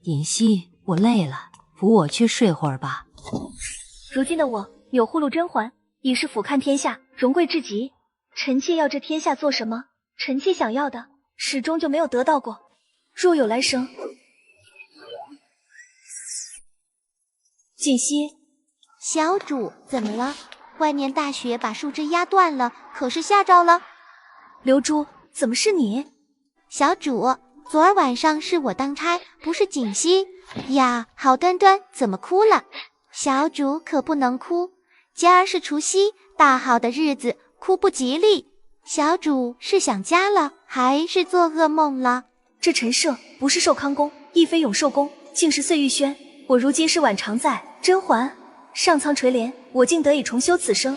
尹熙，我累了，扶我去睡会儿吧。如今的我钮祜禄甄嬛，已是俯瞰天下，荣贵至极。臣妾要这天下做什么？臣妾想要的，始终就没有得到过。若有来生，锦溪，小主怎么了？外面大雪把树枝压断了，可是吓着了。流珠，怎么是你？小主，昨儿晚上是我当差，不是锦溪呀。好端端怎么哭了？小主可不能哭，今儿是除夕，大好的日子，哭不吉利。小主是想家了，还是做噩梦了？这陈涉不是寿康宫，亦非永寿宫，竟是碎玉轩。我如今是晚常在，甄嬛上苍垂怜，我竟得以重修此生。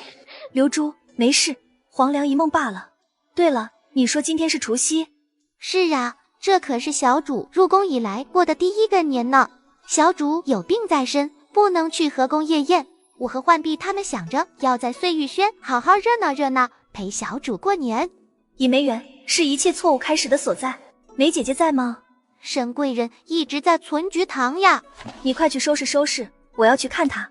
流珠，没事，黄粱一梦罢了。对了，你说今天是除夕？是啊，这可是小主入宫以来过的第一个年呢。小主有病在身，不能去河宫夜宴。我和浣碧他们想着要在碎玉轩好好热闹热闹，陪小主过年。尹梅园，是一切错误开始的所在。梅姐姐在吗？沈贵人一直在存菊堂呀。你快去收拾收拾，我要去看她。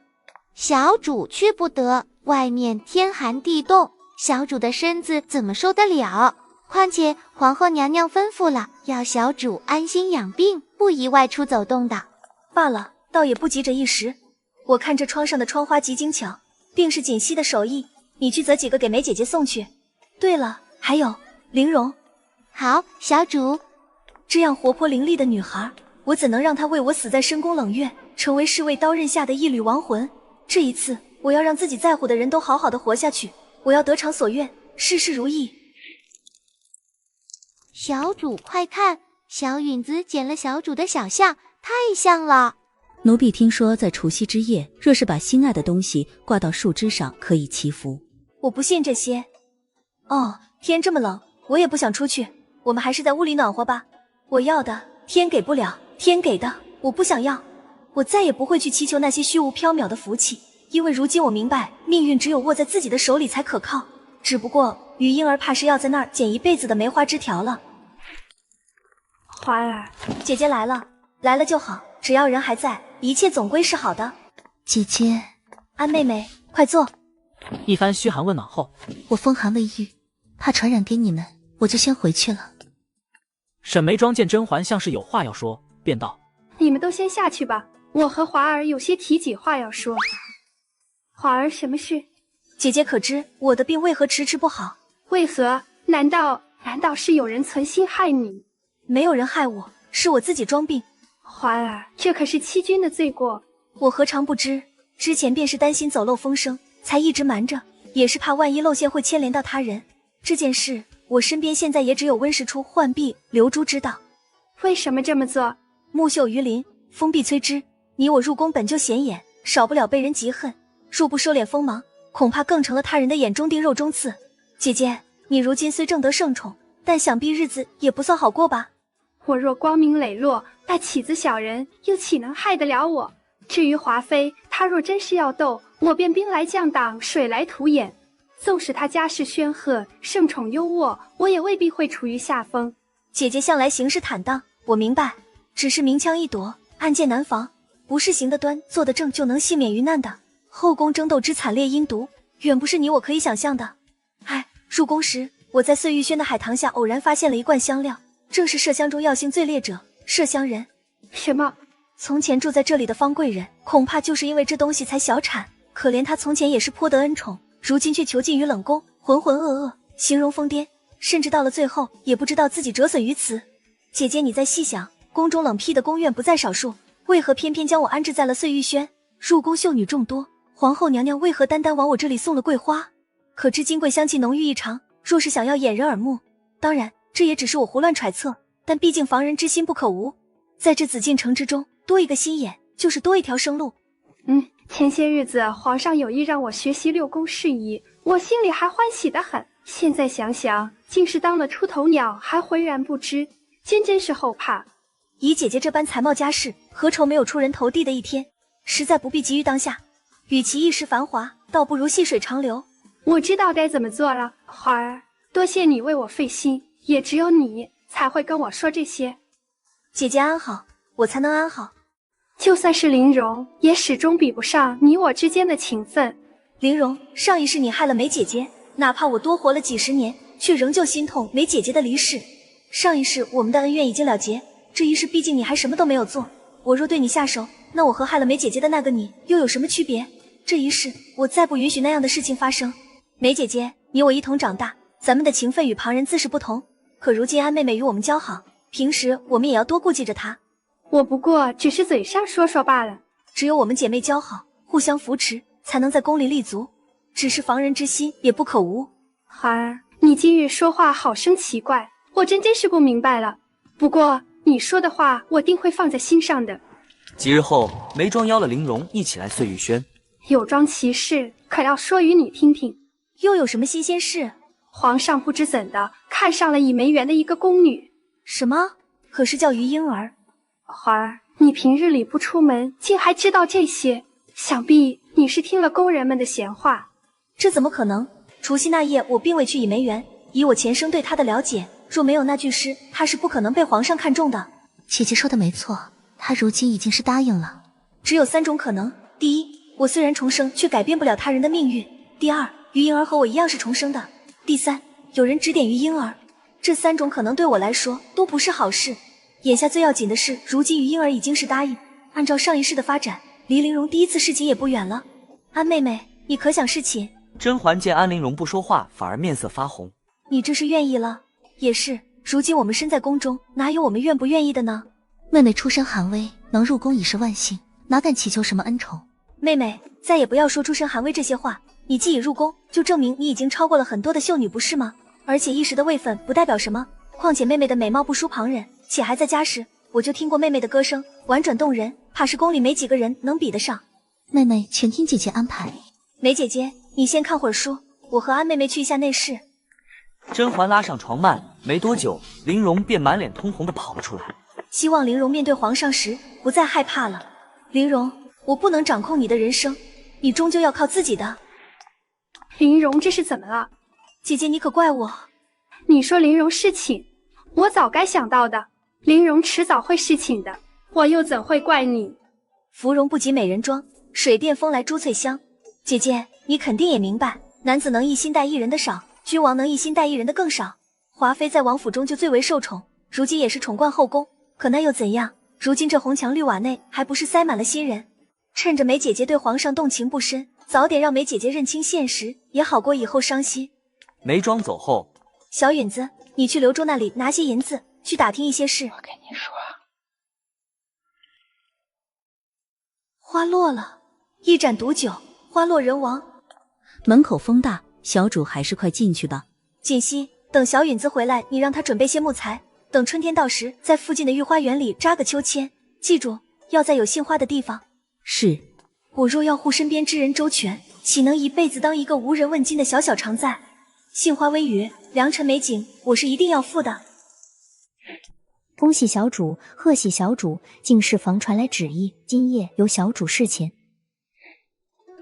小主去不得，外面天寒地冻，小主的身子怎么受得了？况且皇后娘娘吩咐了，要小主安心养病，不宜外出走动的。罢了，倒也不急着一时。我看这窗上的窗花极精巧，定是锦溪的手艺。你去择几个给梅姐姐送去。对了，还有玲珑。好，小主。这样活泼伶俐的女孩，我怎能让她为我死在深宫冷月，成为侍卫刀刃下的一缕亡魂？这一次，我要让自己在乎的人都好好的活下去，我要得偿所愿，事事如意。小主快看，小允子剪了小主的小象，太像了。奴婢听说在除夕之夜，若是把心爱的东西挂到树枝上，可以祈福。我不信这些。哦，天这么冷，我也不想出去，我们还是在屋里暖和吧。我要的天给不了，天给的我不想要。我再也不会去祈求那些虚无缥缈的福气，因为如今我明白，命运只有握在自己的手里才可靠。只不过于婴儿怕是要在那儿捡一辈子的梅花枝条了。花儿，姐姐来了，来了就好，只要人还在，一切总归是好的。姐姐，安妹妹，快坐。一番嘘寒问暖后，我风寒未愈，怕传染给你们，我就先回去了。沈眉庄见甄嬛像是有话要说，便道：你们都先下去吧，我和华儿有些体己话要说。华儿，什么事？姐姐可知我的病为何迟迟不好？为何？难道是有人存心害你？没有人害我，是我自己装病。华儿，这可是欺君的罪过。我何尝不知，之前便是担心走漏风声，才一直瞒着，也是怕万一露馅会牵连到他人。这件事，我身边现在也只有温实初、浣碧、流珠知道。为什么这么做？木秀于林，风必摧之。你我入宫本就显眼，少不了被人嫉恨，若不收敛锋芒，恐怕更成了他人的眼中钉肉中刺。姐姐，你如今虽正得圣宠，但想必日子也不算好过吧？我若光明磊落，那起子小人又岂能害得了我？至于华妃，她若真是要斗，我便兵来将挡，水来土掩。纵使她家世煊赫，圣宠优渥，我也未必会处于下风。姐姐向来行事坦荡，我明白，只是明枪易躲，暗箭难防，不是行得端坐得正就能幸免于难的。后宫争斗之惨烈阴毒，远不是你我可以想象的。入宫时，我在碎玉轩的海棠下偶然发现了一罐香料，正是麝香中药性最烈者麝香人。什么？从前住在这里的方贵人，恐怕就是因为这东西才小产。可怜他从前也是颇得恩宠，如今却囚禁于冷宫，浑浑噩噩，形容疯癫，甚至到了最后也不知道自己折损于此。姐姐，你再细想，宫中冷僻的宫院不在少数，为何偏偏将我安置在了碎玉轩？入宫秀女众多，皇后娘娘为何单单往我这里送了桂花？可知金桂香气浓郁异常，若是想要掩人耳目，当然这也只是我胡乱揣测，但毕竟防人之心不可无。在这紫禁城之中，多一个心眼，就是多一条生路。前些日子皇上有意让我学习六宫事宜，我心里还欢喜得很。现在想想，竟是当了出头鸟，还浑然不知，真是后怕。以姐姐这般才貌家世，何愁没有出人头地的一天？实在不必急于当下，与其一时繁华，倒不如细水长流。我知道该怎么做了，花儿，多谢你为我费心，也只有你才会跟我说这些。姐姐安好，我才能安好。就算是林荣，也始终比不上你我之间的情分。林荣，上一世你害了梅姐姐，哪怕我多活了几十年，却仍旧心痛梅姐姐的离世。上一世我们的恩怨已经了结，这一世毕竟你还什么都没有做，我若对你下手，那我和害了梅姐姐的那个你又有什么区别？这一世我再不允许那样的事情发生。梅姐姐，你我一同长大，咱们的情分与旁人自是不同，可如今安妹妹与我们交好，平时我们也要多顾忌着她。我不过只是嘴上说说罢了。只有我们姐妹交好，互相扶持，才能在宫里立足，只是防人之心也不可无。孩儿，你今日说话好生奇怪，我真是不明白了。不过你说的话我定会放在心上的。几日后，梅庄邀了玲珑一起来碎玉轩。有桩奇事，可要说与你听听。又有什么新鲜事？皇上不知怎的看上了倚梅园的一个宫女。什么？可是叫于莺儿？花儿，你平日里不出门，竟还知道这些，想必你是听了宫人们的闲话。这怎么可能？除夕那夜我并未去倚梅园，以我前生对她的了解，若没有那句诗，她是不可能被皇上看中的。姐姐说的没错，她如今已经是答应了。只有3种可能：第一，我虽然重生，却改变不了他人的命运；第二，于莺儿和我一样是重生的；第三，有人指点于莺儿。这3种可能对我来说都不是好事。眼下最要紧的是，如今于莺儿已经是答应，按照上一世的发展，离玲珑第一次侍寝也不远了。安妹妹，你可想侍寝？甄嬛见安陵容不说话，反而面色发红。你这是愿意了？也是，如今我们身在宫中，哪有我们愿不愿意的呢？妹妹出身寒微，能入宫已是万幸，哪敢祈求什么恩宠。妹妹，再也不要说出身寒微这些话。你既已入宫，就证明你已经超过了很多的秀女，不是吗？而且一时的位分不代表什么，况且妹妹的美貌不输旁人，且还在家时，我就听过妹妹的歌声，婉转动人，怕是宫里没几个人能比得上。妹妹，全听姐姐安排。梅姐姐，你先看会儿书，我和安妹妹去一下内室。甄嬛拉上床幔，没多久，玲珑便满脸通红的跑了出来。希望玲珑面对皇上时不再害怕了。玲珑，我不能掌控你的人生，你终究要靠自己的。玲珑这是怎么了？姐姐，你可怪我。你说玲珑侍寝，我早该想到的，玲珑迟早会侍寝的，我又怎会怪你？芙蓉不及美人妆，水殿风来珠翠香。姐姐，你肯定也明白，男子能一心待一人的少，君王能一心待一人的更少。华妃在王府中就最为受宠，如今也是宠冠后宫，可那又怎样？如今这红墙绿瓦内还不是塞满了新人？趁着梅姐姐对皇上动情不深，早点让梅姐姐认清现实，也好过以后伤心。梅庄走后，小允子，你去刘州那里拿些银子，去打听一些事。我跟你说，花落了，一盏毒酒，花落人亡。门口风大，小主还是快进去吧。锦溪，等小允子回来，你让她准备些木材，等春天到时，在附近的御花园里扎个秋千，记住，要在有杏花的地方。是。我若要护身边之人周全，岂能一辈子当一个无人问津的小小常在？杏花微雨，良辰美景，我是一定要赴的。恭喜小主，贺喜小主，敬事房传来旨意，今夜由小主侍寝。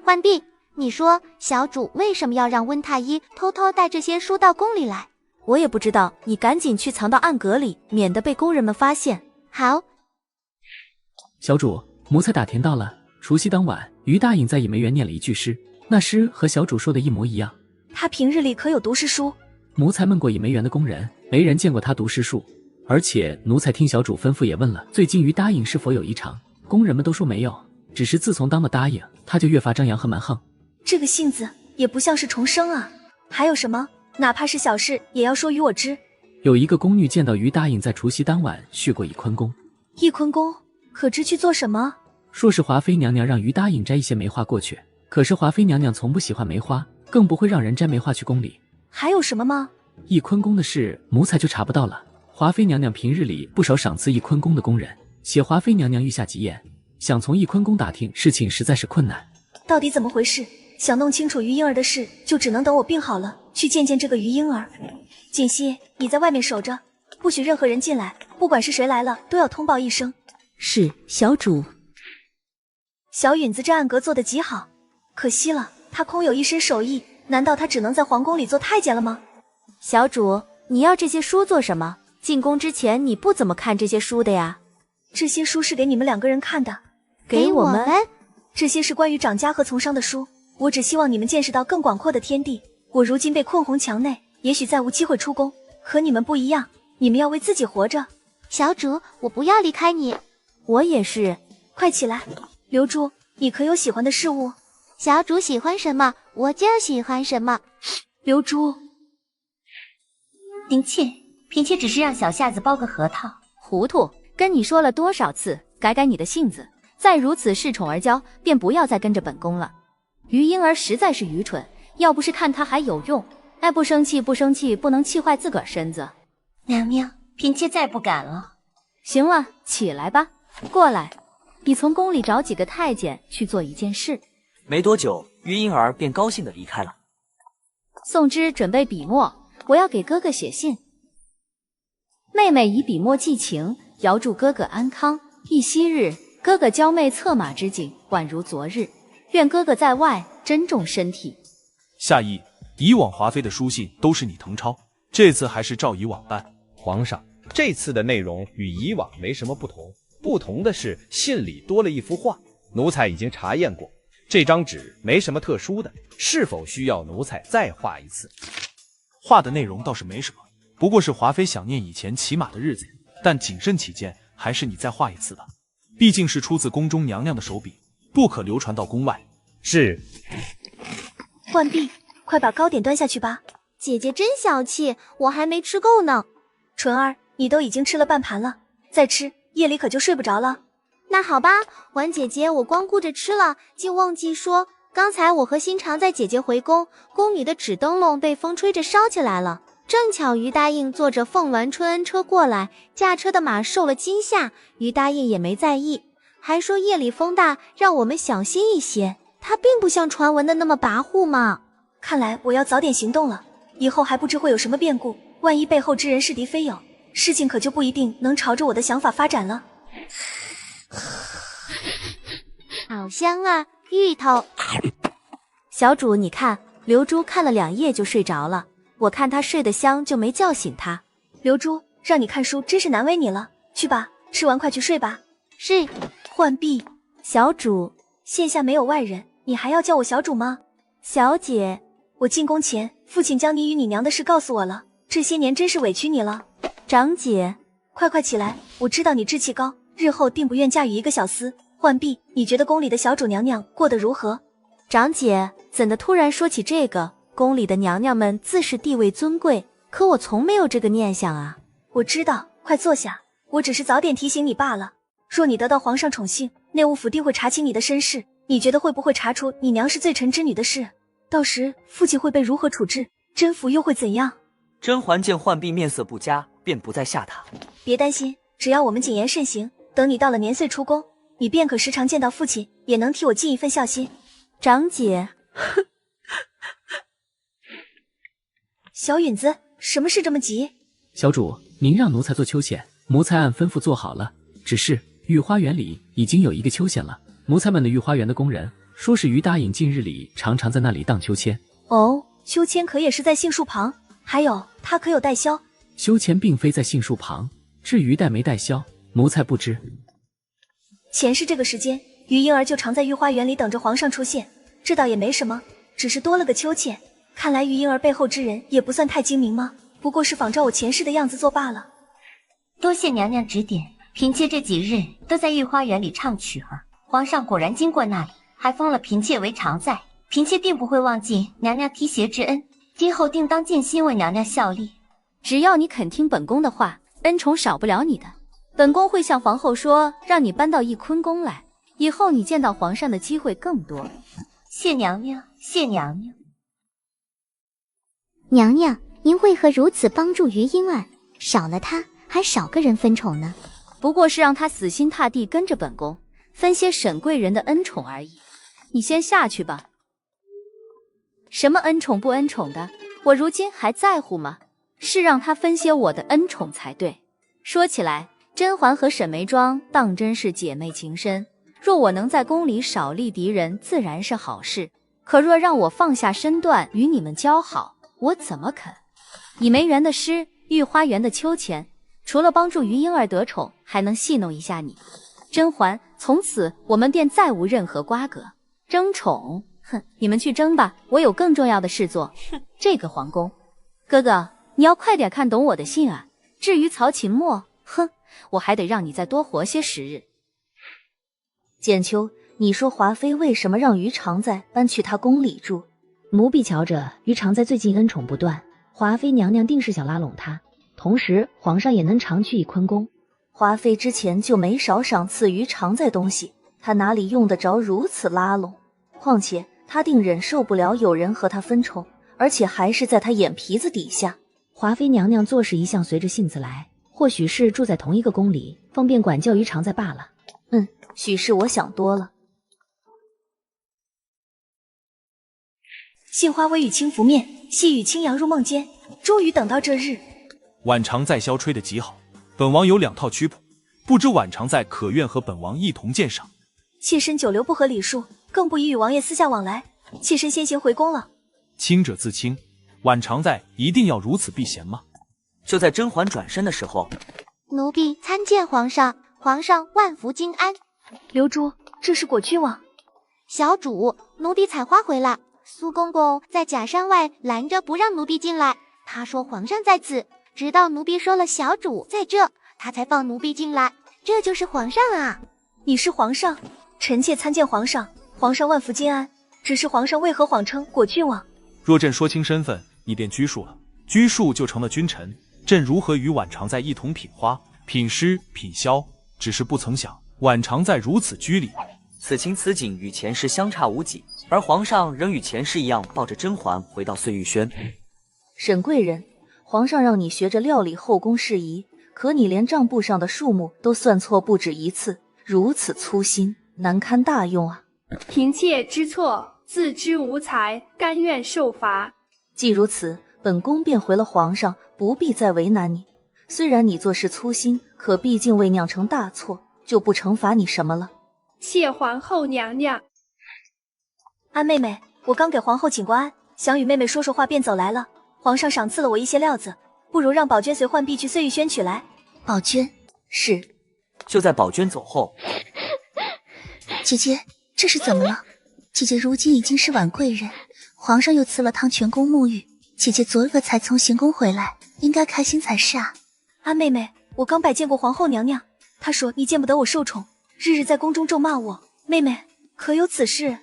浣碧，你说小主为什么要让温太医偷偷带这些书到宫里来？我也不知道，你赶紧去藏到暗格里，免得被宫人们发现。好。小主，奴才打听到了，除夕当晚，于大隐在倚梅园念了一句诗，那诗和小主说的一模一样。他平日里可有读诗书？奴才问过倚梅园的工人，没人见过他读诗术。而且奴才听小主吩咐也问了，最近于答应是否有异常，工人们都说没有，只是自从当了答应，他就越发张扬和蛮横。这个性子也不像是重生啊。还有什么？哪怕是小事也要说与我知。有一个宫女见到于答应在除夕当晚去过翊坤宫。翊坤宫可知去做什么？说是华妃娘娘让于答应摘一些梅花过去，可是华妃娘娘从不喜欢梅花，更不会让人摘梅花去宫里。还有什么吗？翊坤宫的事奴才就查不到了。华妃娘娘平日里不少赏赐翊坤宫的工人，且华妃娘娘御下极严，想从翊坤宫打听事情实在是困难。到底怎么回事？想弄清楚于婴儿的事，就只能等我病好了去见见这个于婴儿。锦溪，你在外面守着，不许任何人进来，不管是谁来了都要通报一声。是，小主。小允子这暗格做得极好，可惜了，她空有一身手艺，难道她只能在皇宫里做太监了吗？小主，你要这些书做什么？进宫之前你不怎么看这些书的呀？这些书是给你们2个人看的。给我们？这些是关于长家和从商的书，我只希望你们见识到更广阔的天地。我如今被困红墙内，也许再无机会出宫，和你们不一样，你们要为自己活着。小主，我不要离开你。我也是。快起来，刘珠，你可有喜欢的事物？小主喜欢什么，我就喜欢什么。刘珠，宁妾，嫔妾只是让小下子包个核桃。糊涂，跟你说了多少次，改改你的性子，再如此恃宠而骄，便不要再跟着本宫了。于婴儿实在是愚蠢，要不是看他还有用，哎，不生气，不生气，不能气坏自个儿身子。娘娘，嫔妾再不敢了。行了，起来吧，过来，你从宫里找几个太监去做一件事。没多久，于婴儿便高兴地离开了。宋之准备笔墨，我要给哥哥写信。妹妹以笔墨寄情，遥祝哥哥安康。一昔日，哥哥娇媚策马之景，宛如昨日。愿哥哥在外珍重身体。下意，以往华妃的书信都是你誊抄，这次还是照以往办。皇上，这次的内容与以往没什么不同，不同的是信里多了一幅画，奴才已经查验过，这张纸没什么特殊的，是否需要奴才再画一次？画的内容倒是没什么，不过是华妃想念以前骑马的日子，但谨慎起见，还是你再画一次吧，毕竟是出自宫中娘娘的手笔，不可流传到宫外。是。浣碧，快把糕点端下去吧。姐姐真小气，我还没吃够呢。纯儿，你都已经吃了半盘了，再吃夜里可就睡不着了。那好吧，婉姐姐，我光顾着吃了，竟忘记说，刚才我和心肠载姐姐回宫，宫里的纸灯笼被风吹着烧起来了。正巧于答应坐着凤鸾春恩车过来，驾车的马受了惊吓，于答应也没在意，还说夜里风大，让我们小心一些。他并不像传闻的那么跋扈嘛。看来我要早点行动了，以后还不知会有什么变故，万一背后之人是敌非友，事情可就不一定能朝着我的想法发展了。好香啊，芋头。小主，你看，刘珠看了2页就睡着了，我看她睡得香，就没叫醒她。刘珠，让你看书真是难为你了，去吧，吃完快去睡吧。是。浣碧，小主，线下没有外人，你还要叫我小主吗？小姐，我进宫前，父亲将你与你娘的事告诉我了，这些年真是委屈你了。长姐，快起来，我知道你志气高，日后定不愿嫁与一个小厮。浣碧，你觉得宫里的小主娘娘过得如何？长姐，怎的突然说起这个？宫里的娘娘们自是地位尊贵，可我从没有这个念想啊。我知道，快坐下，我只是早点提醒你罢了。若你得到皇上宠幸，内务府定会查清你的身世，你觉得会不会查出你娘是罪臣之女的事？到时父亲会被如何处置？甄府又会怎样？甄嬛见浣碧面色不佳，便不再吓他。别担心，只要我们谨言慎行，等你到了年岁出宫，你便可时常见到父亲，也能替我尽一份孝心。长姐。小允子，什么事这么急？小主，您让奴才做秋千，奴才按吩咐做好了，只是御花园里已经有一个秋千了，奴才们的御花园的工人说是于答应近日里常常在那里荡秋千。哦，秋千可也是在杏树旁，还有他可有带箫？秋千并非在杏树旁，至于带没带箫，奴才不知。前世这个时间，于婴儿就常在御花园里等着皇上出现，这倒也没什么，只是多了个秋千。看来于婴儿背后之人也不算太精明吗？不过是仿照我前世的样子做罢了。多谢娘娘指点，嫔妾这几日都在御花园里唱曲儿，皇上果然经过那里，还封了嫔妾为常在。嫔妾定不会忘记娘娘提携之恩，今后定当尽心为娘娘效力。只要你肯听本宫的话，恩宠少不了你的。本宫会向皇后说，让你搬到翊坤宫来，以后你见到皇上的机会更多。谢娘娘，谢娘娘。娘娘，您为何如此帮助于婴儿？少了他，还少个人分宠呢？不过是让他死心塌地跟着本宫，分些沈贵人的恩宠而已。你先下去吧。什么恩宠不恩宠的，我如今还在乎吗？是让他分些我的恩宠才对。说起来，甄嬛和沈眉庄当真是姐妹情深，若我能在宫里少立敌人，自然是好事。可若让我放下身段与你们交好，我怎么肯？倚梅园的诗，御花园的秋千，除了帮助于婴儿得宠，还能戏弄一下你。甄嬛，从此我们便再无任何瓜葛。争宠，哼，你们去争吧，我有更重要的事做。哼，这个皇宫，哥哥，你要快点看懂我的信啊。至于曹琴墨，哼，我还得让你再多活些10日。简秋，你说华妃为什么让于常在搬去她宫里住？奴婢瞧着于常在最近恩宠不断，华妃娘娘定是想拉拢他，同时皇上也能常去翊坤宫。华妃之前就没少赏赐于常在东西，她哪里用得着如此拉拢？况且她定忍受不了有人和她分宠，而且还是在她眼皮子底下。华妃娘娘做事一向随着性子来，或许是住在同一个宫里，方便管教于常在罢了。许是我想多了。杏花微雨轻拂面，细雨轻扬入梦间。终于等到这日。晚常在箫吹得极好，本王有2套曲谱，不知晚常在可愿和本王一同鉴赏。妾身久留不合礼数，更不宜与王爷私下往来，妾身先行回宫了。清者自清，晚常在一定要如此避嫌吗？就在甄嬛转身的时候，奴婢参见皇上，皇上万福金安。流珠，这是果郡王。小主，奴婢采花回来，苏公公在假山外拦着不让奴婢进来，他说皇上在此，直到奴婢说了小主在这，他才放奴婢进来。这就是皇上啊！你是皇上？臣妾参见皇上，皇上万福金安。只是皇上为何谎称果郡王？若朕说清身份，你便拘束了，拘束就成了君臣，朕如何与晚常在一同品花、品诗、品箫？只是不曾想晚常在如此拘礼。此情此景与前世相差无几，而皇上仍与前世一样抱着甄嬛回到碎玉轩。沈贵人，皇上让你学着料理后宫事宜，可你连账簿上的数目都算错不止一次，如此粗心，难堪大用啊！嫔妾知错，自知无才，甘愿受罚。既如此，本宫便回了皇上，不必再为难你。虽然你做事粗心，可毕竟未酿成大错，就不惩罚你什么了。谢皇后娘娘。安妹妹，我刚给皇后请过安，想与妹妹说说话便走来了。皇上赏赐了我一些料子，不如让宝娟随浣碧去碎玉轩取来。宝娟是。就在宝娟走后，姐姐，这是怎么了？姐姐如今已经是婉贵人，皇上又赐了汤泉宫沐浴，姐姐昨个才从行宫回来，应该开心才是啊。安妹妹，我刚拜见过皇后娘娘，她说你见不得我受宠，日日在宫中咒骂我。妹妹，可有此事？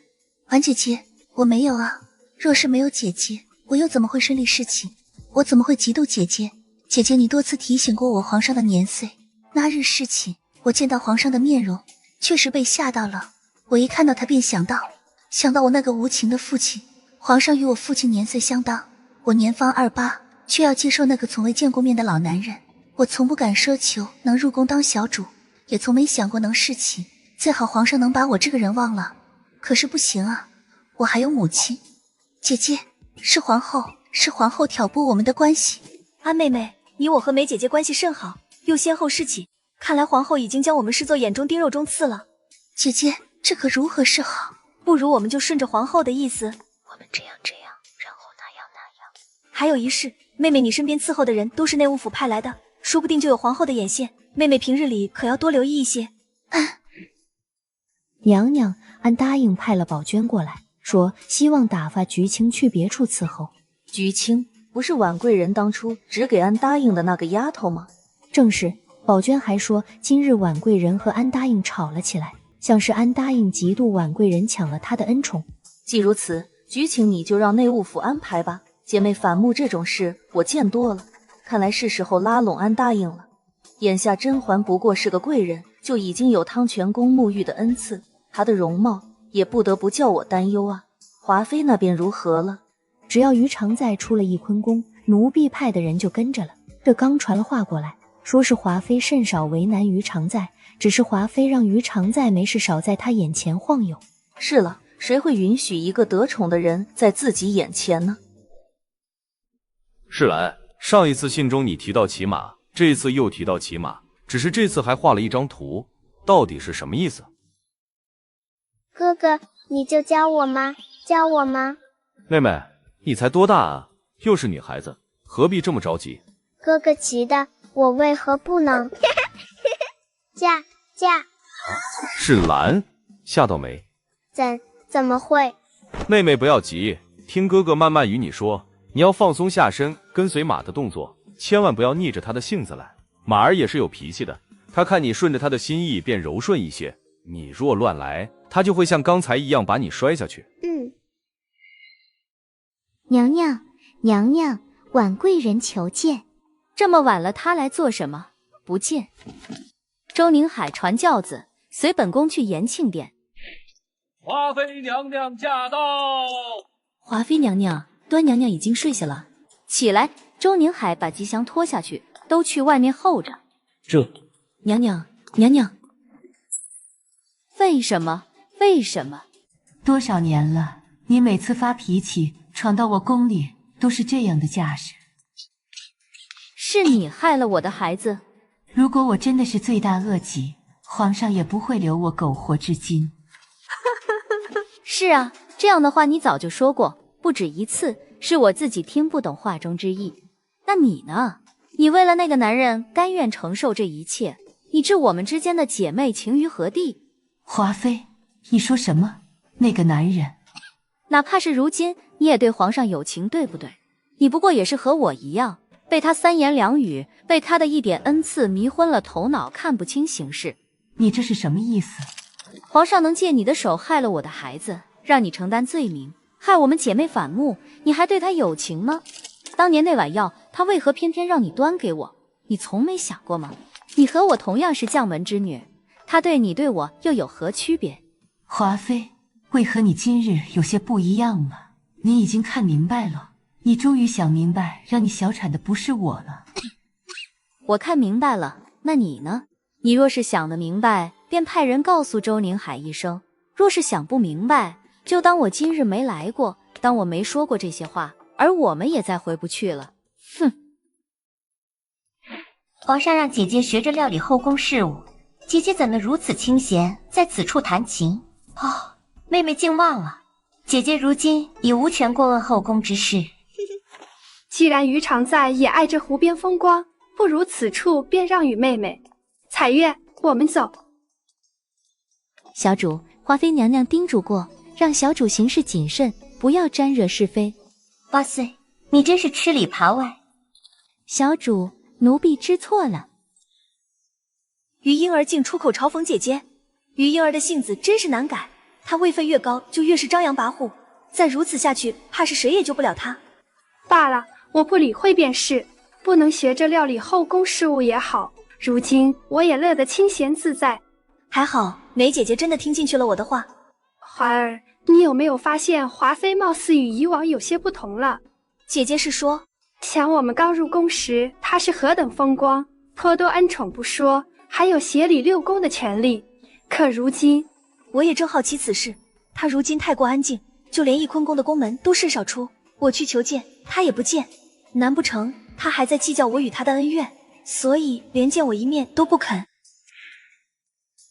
婉姐姐，我没有啊。若是没有姐姐，我又怎么会顺利事情？我怎么会嫉妒姐姐？姐姐，你多次提醒过我皇上的年岁，那日事情，我见到皇上的面容，确实被吓到了。我一看到他便想到我那个无情的父亲。皇上与我父亲年岁相当，我年方28，却要接受那个从未见过面的老男人。我从不敢奢求能入宫当小主，也从没想过能侍寝，最好皇上能把我这个人忘了。可是不行啊，我还有母亲。姐姐，是皇后挑拨我们的关系。安妹妹，你我和梅姐姐关系甚好，又先后侍寝，看来皇后已经将我们视作眼中钉肉中刺了。姐姐，这可如何是好？不如我们就顺着皇后的意思，我们这样，然后那样。还有一事，妹妹你身边伺候的人都是内务府派来的，说不定就有皇后的眼线，妹妹平日里可要多留意一些。娘娘，安答应派了宝娟过来，说希望打发菊青去别处伺候。菊青不是婉贵人当初只给安答应的那个丫头吗？正是。宝娟还说今日婉贵人和安答应吵了起来，像是安答应嫉妒婉贵人抢了她的恩宠。既如此，菊青你就让内务府安排吧。姐妹反目这种事我见多了，看来是时候拉拢安答应了。眼下甄嬛不过是个贵人，就已经有汤泉宫沐浴的恩赐，她的容貌也不得不叫我担忧啊。华妃那边如何了？只要于常在出了翊坤宫，奴婢派的人就跟着了。这刚传了话过来，说是华妃甚少为难于常在，只是华妃让于常在没事少在她眼前晃悠。是了，谁会允许一个得宠的人在自己眼前呢？世兰，上一次信中你提到骑马，这一次又提到骑马，只是这次还画了一张图，到底是什么意思？哥哥，你就教我吗？教我吗？妹妹，你才多大啊？又是女孩子，何必这么着急？哥哥骑的我为何不能？驾！是兰，吓到没？怎么会？妹妹不要急，听哥哥慢慢与你说。你要放松下身，跟随马的动作，千万不要逆着他的性子来。马儿也是有脾气的，他看你顺着他的心意便柔顺一些，你若乱来，他就会像刚才一样把你摔下去。娘娘，婉贵人求见。这么晚了，他来做什么？不见。周宁海传轿子，随本宫去延庆殿。华妃娘娘驾到！华妃娘娘，端娘娘已经睡下了。起来！周宁海把吉祥拖下去，都去外面候着。娘娘，为什么？多少年了，你每次发脾气闯到我宫里，都是这样的架势。是你害了我的孩子。如果我真的是罪大恶极，皇上也不会留我苟活至今。是啊，这样的话你早就说过，不止一次，是我自己听不懂话中之意。那你呢？你为了那个男人甘愿承受这一切，你置我们之间的姐妹情于何地？华妃，你说什么？那个男人？哪怕是如今，你也对皇上有情，对不对？你不过也是和我一样，被他三言两语，被他的一点恩赐迷昏了头脑，看不清形势。你这是什么意思？皇上能借你的手害了我的孩子，让你承担罪名，害我们姐妹反目，你还对他有情吗？当年那碗药，他为何偏偏让你端给我？你从没想过吗？你和我同样是将门之女，他对你对我又有何区别？华妃，为何你今日有些不一样了？你已经看明白了，你终于想明白，让你小产的不是我了。我看明白了，那你呢？你若是想得明白，便派人告诉周宁海一声；若是想不明白，就当我今日没来过，当我没说过这些话，而我们也再回不去了。哼！皇上让姐姐学着料理后宫事务，姐姐怎能如此清闲，在此处弹琴？哦，妹妹竟忘了，姐姐如今已无权过问后宫之事。既然于常在也爱这湖边风光，不如此处便让与妹妹。彩月，我们走。小主，华妃娘娘叮嘱过，让小主行事谨慎，不要沾惹是非。哇塞，你真是吃里扒外。小主，奴婢知错了。于婴儿竟出口嘲讽姐姐，于婴儿的性子真是难改，她位分越高，就越是张扬跋扈，再如此下去，怕是谁也救不了她。罢了，我不理会便是，不能学着料理后宫事务也好。如今我也乐得清闲自在。还好梅姐姐真的听进去了我的话。华儿，你有没有发现华妃貌似与以往有些不同了？姐姐是说，想我们刚入宫时，她是何等风光，颇多恩宠不说，还有协理六宫的权利。可如今，我也正好奇此事。她如今太过安静，就连翊坤宫的宫门都甚少出。我去求见，她也不见。难不成她还在计较我与她的恩怨？所以连见我一面都不肯。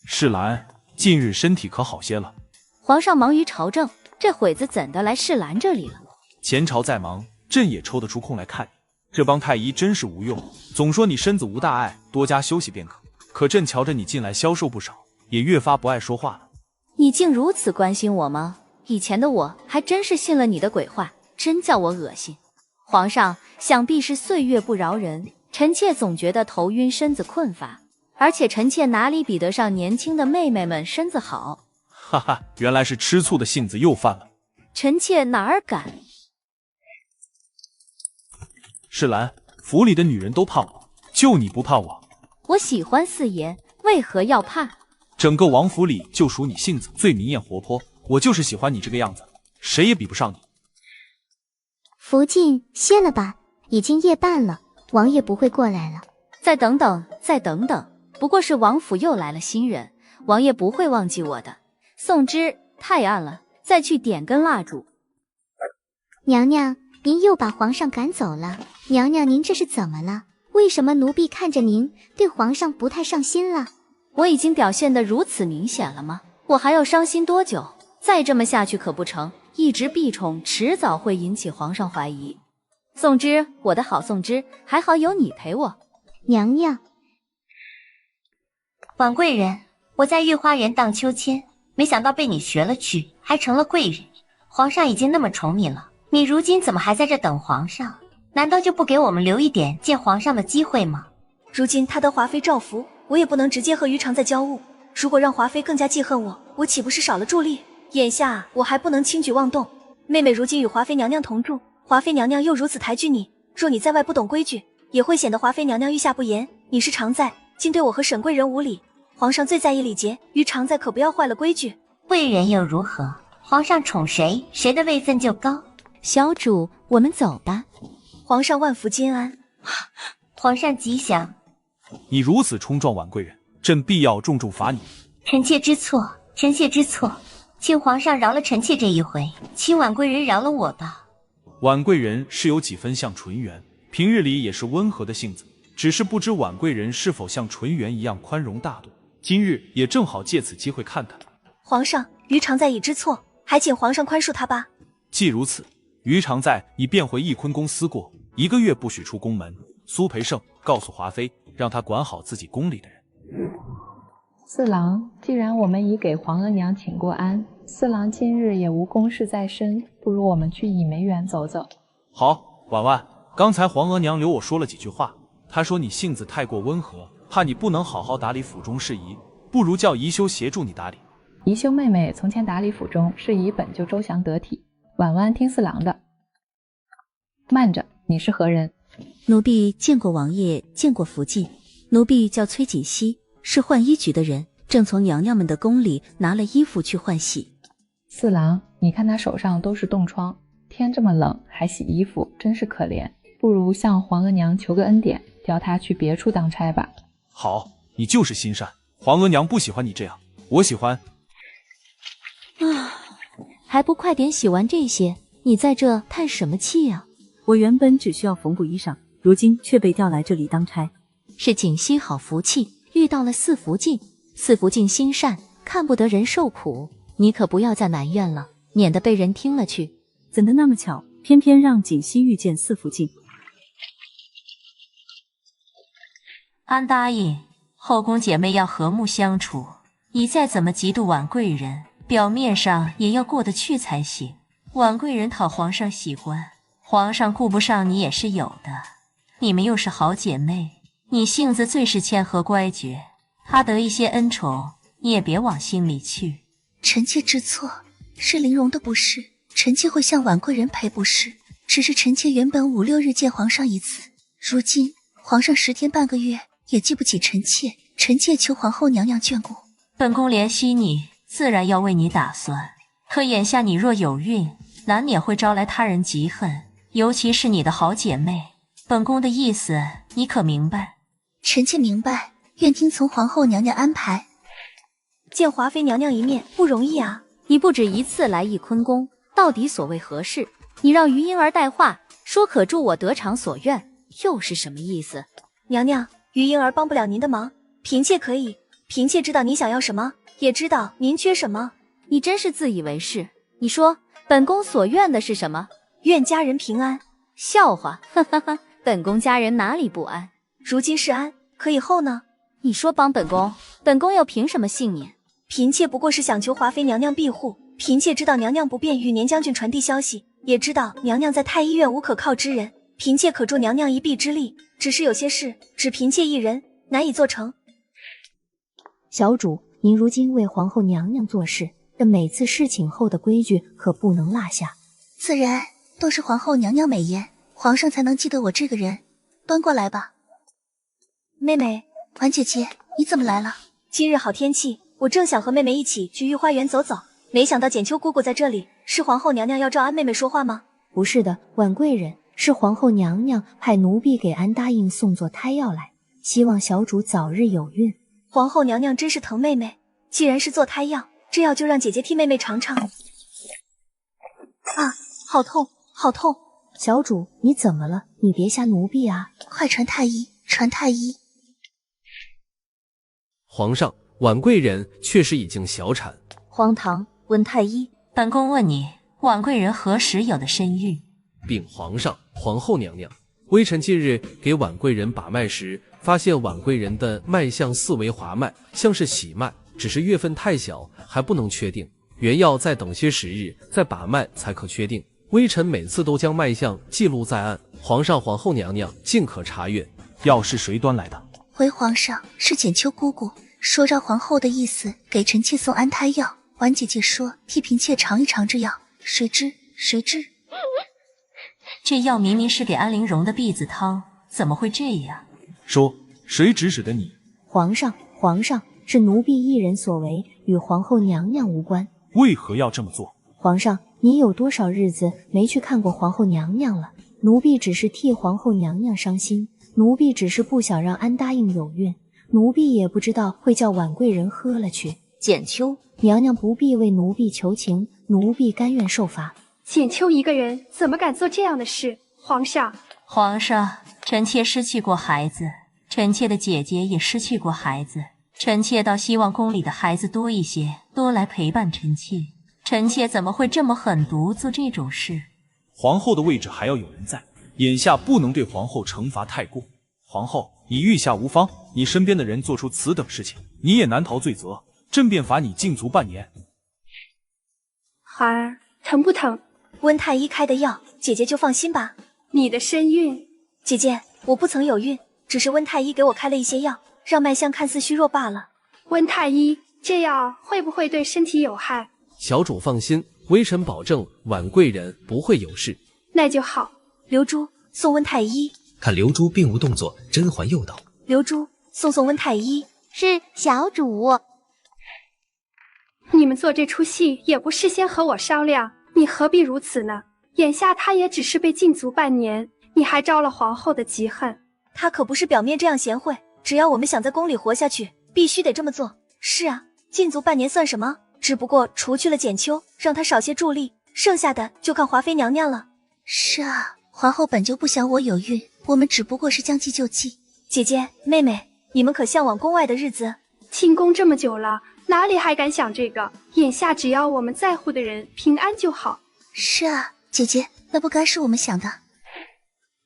世兰，近日身体可好些了？皇上忙于朝政，这会子怎的来世兰这里了？前朝再忙，朕也抽得出空来看你。这帮太医真是无用，总说你身子无大碍，多加休息便可。可朕瞧着你近来消瘦不少，也越发不爱说话了。你竟如此关心我吗？以前的我还真是信了你的鬼话，真叫我恶心。皇上想必是岁月不饶人，臣妾总觉得头晕身子困乏，而且臣妾哪里比得上年轻的妹妹们身子好？哈哈，原来是吃醋的性子又犯了。臣妾哪儿敢？世兰，府里的女人都怕我，就你不怕我？我喜欢四爷，为何要怕？整个王府里就属你性子最明艳活泼，我就是喜欢你这个样子，谁也比不上你。福晋，歇了吧，已经夜半了，王爷不会过来了。再等等，再等等，不过是王府又来了新人，王爷不会忘记我的。宋之，太暗了，再去点根蜡烛。娘娘，您又把皇上赶走了。娘娘，您这是怎么了？为什么奴婢看着您对皇上不太上心了？我已经表现得如此明显了吗？我还要伤心多久？再这么下去可不成，一直避宠，迟早会引起皇上怀疑。宋之，我的好宋之，还好有你陪我。娘娘，婉贵人，我在御花园荡秋千，没想到被你学了去，还成了贵人。皇上已经那么宠你了，你如今怎么还在这等皇上？难道就不给我们留一点见皇上的机会吗？如今他得华妃照拂，我也不能直接和于常在交恶。如果让华妃更加记恨我，我岂不是少了助力？眼下我还不能轻举妄动。妹妹如今与华妃娘娘同住，华妃娘娘又如此抬举你，若你在外不懂规矩，也会显得华妃娘娘御下不严。你是常在，竟对我和沈贵人无礼，皇上最在意礼节，于常在可不要坏了规矩。贵人又如何？皇上宠谁，谁的位分就高。小主，我们走吧。皇上万福金安。皇上吉祥。你如此冲撞婉贵人，朕必要重重罚你。臣妾知错，臣妾知错，请皇上饶了臣妾这一回，请婉贵人饶了我吧。婉贵人是有几分像纯元，平日里也是温和的性子，只是不知婉贵人是否像纯元一样宽容大度。今日也正好借此机会看看。皇上，于常在已知错，还请皇上宽恕他吧。既如此，于常在已便回翊坤宫思过，1个月不许出宫门。苏培盛告诉华妃，让她管好自己宫里的人。四郎，既然我们已给皇额娘请过安，四郎今日也无公事在身，不如我们去倚梅园走走。好，婉婉，刚才皇额娘留我说了几句话，她说你性子太过温和，怕你不能好好打理府中事宜，不如叫宜修协助你打理。宜修妹妹从前打理府中事宜本就周详得体，婉婉听四郎的。慢着，你是何人？奴婢见过王爷，见过福晋。奴婢叫崔锦熙，是换衣局的人，正从娘娘们的宫里拿了衣服去换洗。四郎，你看他手上都是冻疮，天这么冷还洗衣服，真是可怜。不如向皇额娘求个恩典，叫他去别处当差吧。好，你就是心善。皇额娘不喜欢你这样，我喜欢。还不快点洗完这些，你在这叹什么气啊？我原本只需要缝补衣裳，如今却被调来这里当差。是锦溪好福气，遇到了四福晋。四福晋心善，看不得人受苦，你可不要再埋怨了，免得被人听了去。怎的那么巧，偏偏让锦溪遇见四福晋？安答应后宫姐妹要和睦相处，你再怎么嫉妒婉贵人，表面上也要过得去才行。婉贵人讨皇上喜欢，皇上顾不上你也是有的。你们又是好姐妹，你性子最是谦和乖觉，她得一些恩宠，你也别往心里去。臣妾知错，是玲珑的不是，臣妾会向婉贵人赔不是。只是臣妾原本5、6日见皇上一次，如今皇上10天半个月也记不起臣妾，臣妾求皇后娘娘眷顾。本宫怜惜你，自然要为你打算，可眼下你若有孕，难免会招来他人嫉恨，尤其是你的好姐妹。本宫的意思你可明白？臣妾明白，愿听从皇后娘娘安排。见华妃娘娘一面不容易啊！你不止一次来翊坤宫，到底所谓何事？你让余莺儿带话，说可助我得偿所愿，又是什么意思？娘娘，余莺儿帮不了您的忙，嫔妾可以。嫔妾知道您想要什么，也知道您缺什么。你真是自以为是。你说本宫所愿的是什么？愿家人平安。笑话，哈哈哈！本宫家人哪里不安？如今是安，可以后呢？你说帮本宫，本宫又凭什么信你？嫔妾不过是想求华妃娘娘庇护。嫔妾知道娘娘不便与年将军传递消息，也知道娘娘在太医院无可靠之人，嫔妾可助娘娘一臂之力。只是有些事只嫔妾一人难以做成。小主，您如今为皇后娘娘做事，这每次侍寝后的规矩可不能落下。自然，都是皇后娘娘美言，皇上才能记得我这个人。端过来吧。妹妹，婉姐姐，你怎么来了？今日好天气，我正想和妹妹一起去御花园走走，没想到简秋姑姑在这里。是皇后娘娘要召安妹妹说话吗？不是的，婉贵人，是皇后娘娘派奴婢给安答应送做胎药来，希望小主早日有孕。皇后娘娘真是疼妹妹，既然是做胎药，这药就让姐姐替妹妹尝尝。啊，好痛，好痛！小主，你怎么了？你别吓奴婢啊！快传太医，传太医！皇上，婉贵人确实已经小产。荒唐！问太医。本宫问你，婉贵人何时有的身孕？禀皇上，皇后娘娘，微臣近日给婉贵人把脉时，发现婉贵人的脉象似为滑脉，像是喜脉，只是月份太小，还不能确定。原要再等些时日，再把脉才可确定。微臣每次都将脉象记录在案，皇上皇后娘娘尽可查阅。药是谁端来的？回皇上，是简秋姑姑说照皇后的意思给臣妾送安胎药，婉姐姐说替嫔妾尝一尝这药，谁知这药明明是给安陵容的婢子汤，怎么会这样？说，谁指使的你？皇上，是奴婢一人所为，与皇后娘娘无关。为何要这么做？皇上，你有多少日子没去看过皇后娘娘了？奴婢只是替皇后娘娘伤心，奴婢只是不想让安答应有孕，奴婢也不知道会叫婉贵人喝了去。简秋，娘娘不必为奴婢求情，奴婢甘愿受罚。简秋一个人怎么敢做这样的事？皇上，臣妾失去过孩子，臣妾的姐姐也失去过孩子，臣妾倒希望宫里的孩子多一些，多来陪伴臣妾。臣妾怎么会这么狠毒做这种事？皇后的位置还要有人在，眼下不能对皇后惩罚太过。皇后，你御下无方，你身边的人做出此等事情，你也难逃罪责，朕便罚你禁足半年。孩儿，疼不疼？温太医开的药，姐姐就放心吧。你的身孕，姐姐，我不曾有孕，只是温太医给我开了一些药，让脉象看似虚弱罢了。温太医，这药会不会对身体有害？小主放心，微臣保证婉贵人不会有事。那就好。刘珠，送温太医。看刘珠并无动作，甄嬛又道：刘珠，送温太医。是小主。你们做这出戏也不事先和我商量，你何必如此呢？眼下他也只是被禁足半年，你还招了皇后的嫉恨。他可不是表面这样贤惠，只要我们想在宫里活下去，必须得这么做。是啊，禁足半年算什么？只不过除去了简秋，让他少些助力，剩下的就看华妃娘娘了。是啊，皇后本就不想我有孕，我们只不过是将计就计。姐姐妹妹，你们可向往宫外的日子？进宫这么久了，哪里还敢想这个？眼下只要我们在乎的人平安就好。是啊，姐姐，那不该是我们想的。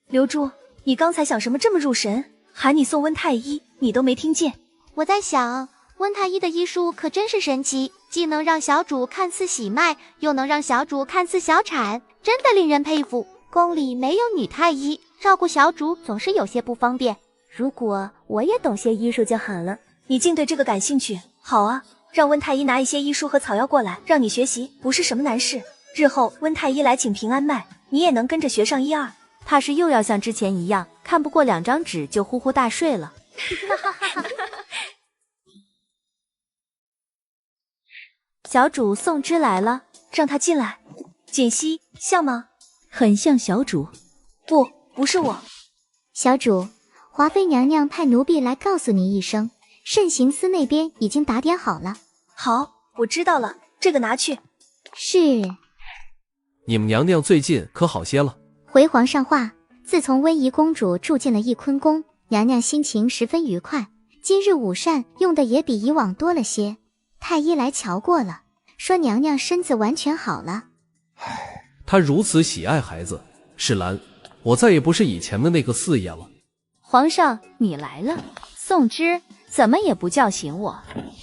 刘珠，你刚才想什么这么入神？喊你送温太医，你都没听见。我在想，温太医的医术可真是神奇，既能让小主看似喜脉，又能让小主看似小产，真的令人佩服。宫里没有女太医，照顾小主总是有些不方便。如果我也懂些医术就好了。你竟对这个感兴趣？好啊，让温太医拿一些医书和草药过来，让你学习，不是什么难事。日后温太医来请平安脉，你也能跟着学上一二。怕是又要像之前一样，看不过2张纸就呼呼大睡了。小主宋芝来了，让她进来。锦溪，像吗？很像小主。不是我。小主，华妃娘娘派奴婢来告诉你一声，慎刑司那边已经打点好了。好，我知道了，这个拿去。是。你们娘娘最近可好些了？回皇上话，自从温宜公主住进了翊坤宫，娘娘心情十分愉快。今日午膳用的也比以往多了些。太医来瞧过了，说娘娘身子完全好了。她如此喜爱孩子，芷兰，我再也不是以前的那个四爷了。皇上，你来了。宋芝，怎么也不叫醒我？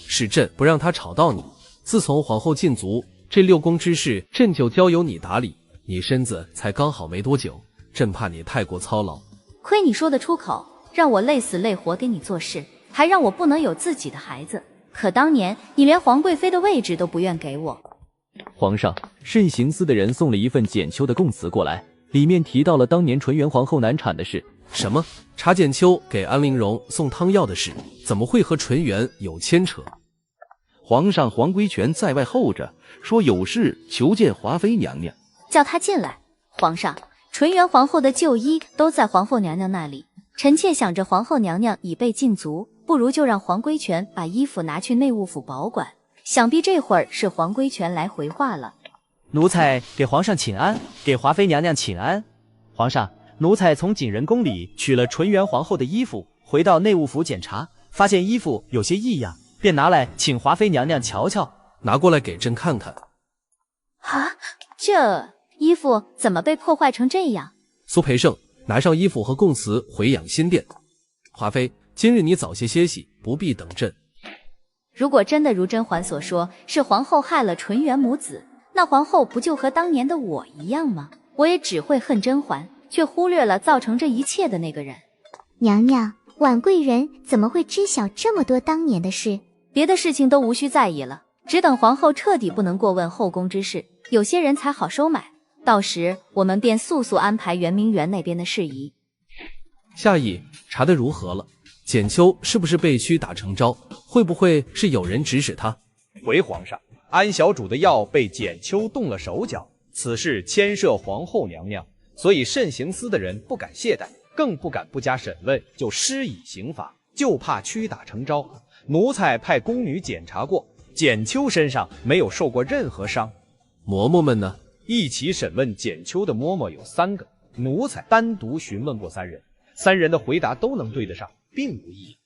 是朕不让她吵到你。自从皇后禁足，这6宫之事，朕就交由你打理。你身子才刚好没多久，朕怕你太过操劳。亏你说得出口，让我累死累活给你做事，还让我不能有自己的孩子。可当年你连皇贵妃的位置都不愿给我。皇上，慎刑司的人送了一份简秋的供词过来，里面提到了当年纯元皇后难产的事。什么？查简秋给安陵容送汤药的事，怎么会和纯元有牵扯？皇上黄规全在外候着，说有事求见华妃娘娘。叫他进来。皇上，纯元皇后的旧衣都在皇后娘娘那里，臣妾想着皇后娘娘已被禁足，不如就让黄规全把衣服拿去内务府保管。想必这会儿是黄规全来回话了。奴才给皇上请安，给华妃娘娘请安。皇上，奴才从景仁宫里取了纯元皇后的衣服，回到内务府检查，发现衣服有些异样，便拿来请华妃娘娘瞧瞧。拿过来给朕看看。啊，这衣服怎么被破坏成这样？苏培盛，拿上衣服和供词回养心殿。华妃，今日你早些歇息，不必等朕。如果真的如甄嬛所说，是皇后害了纯元母子，那皇后不就和当年的我一样吗？我也只会恨甄嬛，却忽略了造成这一切的那个人。娘娘，婉贵人怎么会知晓这么多当年的事？别的事情都无需在意了，只等皇后彻底不能过问后宫之事，有些人才好收买。到时我们便速速安排圆明园那边的事宜。夏邑，查得如何了？简秋是不是被屈打成招？会不会是有人指使他？回皇上，安小主的药被简秋动了手脚，此事牵涉皇后娘娘，所以慎刑司的人不敢懈怠，更不敢不加审问就施以刑罚，就怕屈打成招。奴才派宫女检查过，简秋身上没有受过任何伤。嬷嬷们呢？一起审问简秋的嬷嬷有3个，奴才单独询问过3人，3人的回答都能对得上，并无异议。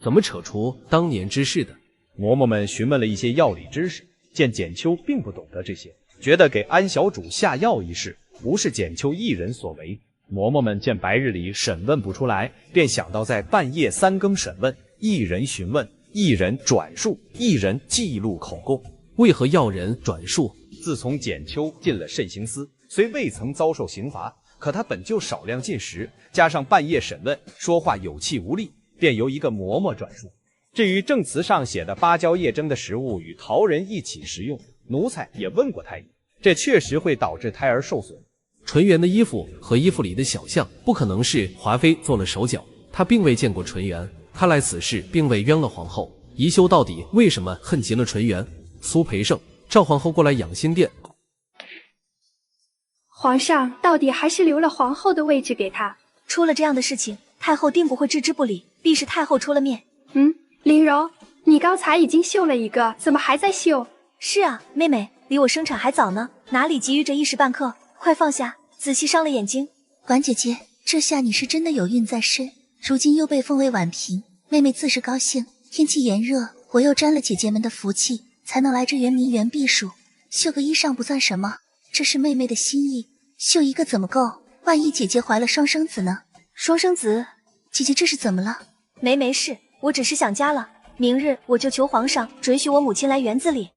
怎么扯出当年之事的？嬷嬷们询问了一些药理知识，见简秋并不懂得这些，觉得给安小主下药一事不是简秋一人所为。嬷嬷们见白日里审问不出来，便想到在半夜3更审问，一人询问，一人转述，一人记录口供。为何要人转述？自从简秋进了慎刑司，虽未曾遭受刑罚，可他本就少量进食，加上半夜审问，说话有气无力，便由一个嬷嬷转述。至于证词上写的芭蕉叶蒸的食物与桃仁一起食用，奴才也问过太医，这确实会导致胎儿受损。纯元的衣服和衣服里的小象，不可能是华妃做了手脚，她并未见过纯元，看来此事并未冤了皇后。宜修到底为什么恨极了纯元？苏培盛，召皇后过来养心殿。皇上到底还是留了皇后的位置给他。出了这样的事情，太后定不会置之不理，必是太后出了面。林柔，你刚才已经绣了一个，怎么还在绣？是啊，妹妹，离我生产还早呢，哪里急于这一时半刻？快放下，仔细伤了眼睛。婉姐姐，这下你是真的有孕在身，如今又被封为婉嫔，妹妹自是高兴。天气炎热，我又沾了姐姐们的福气，才能来这圆明园避暑。绣个衣裳不算什么，这是妹妹的心意，绣一个怎么够？万一姐姐怀了双生子呢？双生子？姐姐这是怎么了？没事，我只是想家了。明日我就求皇上准许我母亲来园子里。